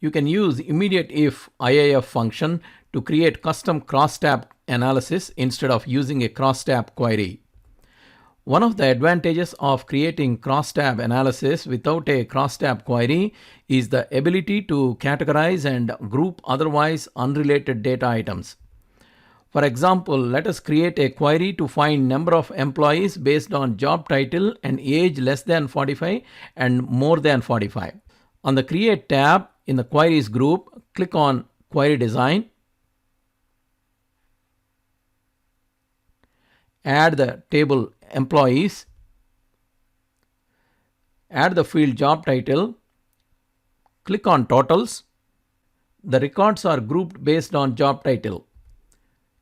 You can use immediate if IIF function to create custom crosstab analysis instead of using a crosstab query. One of the advantages of creating crosstab analysis without a crosstab query is the ability to categorize and group otherwise unrelated data items. For example, let us create a query to find number of employees based on job title and age less than 45 and more than 45. On the Create tab in the Queries group, click on Query Design. Add the table Employees. Add the field Job Title. Click on Totals. The records are grouped based on job title.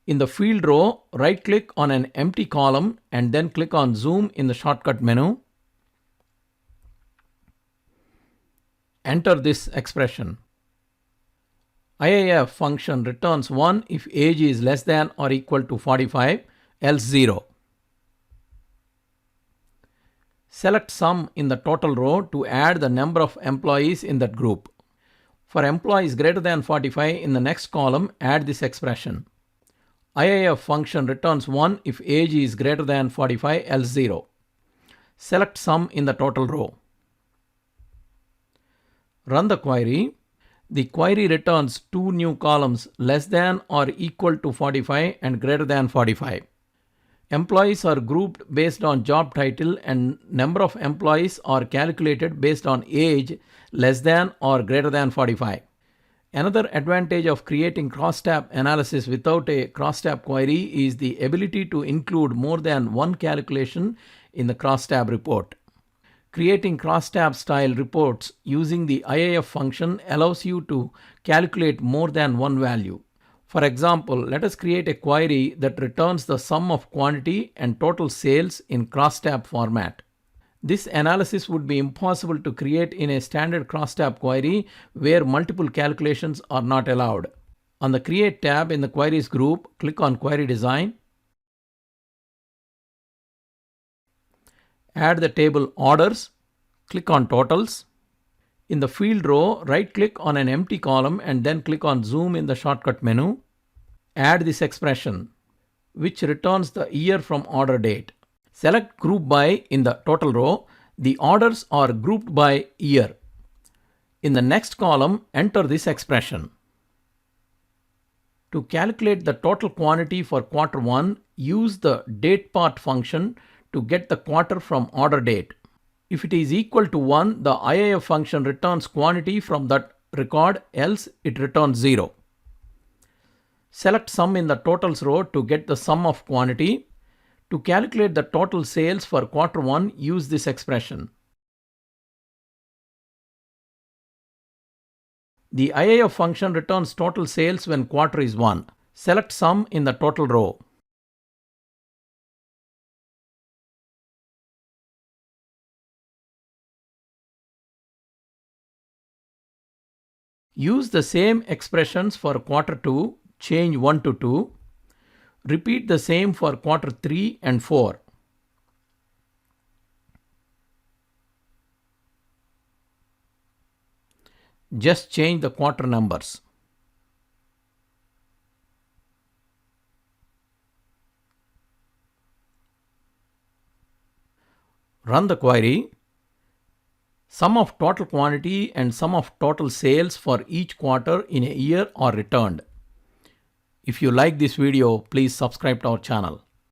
In the field row, right-click on an empty column and then click on Zoom in the shortcut menu. Enter this expression. IIF function returns 1 if age is less than or equal to 45, else 0. Select sum in the total row to add the number of employees in that group. For employees greater than 45 in the next column, add this expression. IIF function returns 1 if age is greater than 45, else 0. Select sum in the total row. Run the query. The query returns two new columns, less than or equal to 45 and greater than 45. Employees are grouped based on job title and number of employees are calculated based on age less than or greater than 45. Another advantage of creating crosstab analysis without a crosstab query is the ability to include more than one calculation in the crosstab report. Creating crosstab style reports using the IIF function allows you to calculate more than one value. For example, let us create a query that returns the sum of quantity and total sales in crosstab format. This analysis would be impossible to create in a standard crosstab query where multiple calculations are not allowed. On the Create tab in the Queries group, click on Query Design. Add the table Orders. Click on Totals. In the field row, right-click on an empty column and then click on Zoom in the shortcut menu. Add this expression, which returns the year from order date. Select Group By in the total row. The orders are grouped by year. In the next column, enter this expression. To calculate the total quantity for quarter 1, use the DatePart function to get the quarter from order date. If it is equal to 1, the IIF function returns quantity from that record, else it returns 0. Select sum in the totals row to get the sum of quantity. To calculate the total sales for quarter 1, use this expression. The IIF function returns total sales when quarter is 1. Select sum in the total row. Use the same expressions for quarter 2, change 1 to 2. Repeat the same for quarter 3 and 4. Just change the quarter numbers. Run the query. Sum of total quantity and sum of total sales for each quarter in a year are returned. If you like this video, please subscribe to our channel.